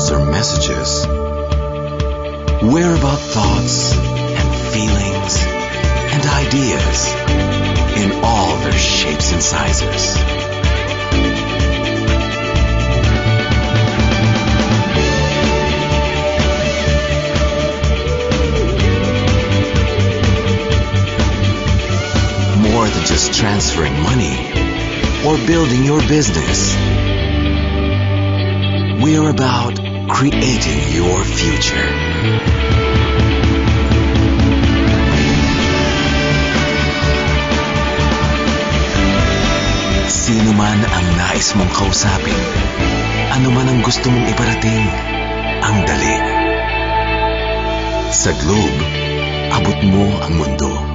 calls or messages. We're about thoughts and feelings and ideas in all their shapes and sizes. More than just transferring money or building your business. We're about creating your future. Sino man ang nais mong kausapin, ano man ang gusto mong iparating, ang dali. Sa Globe, abot mo ang mundo.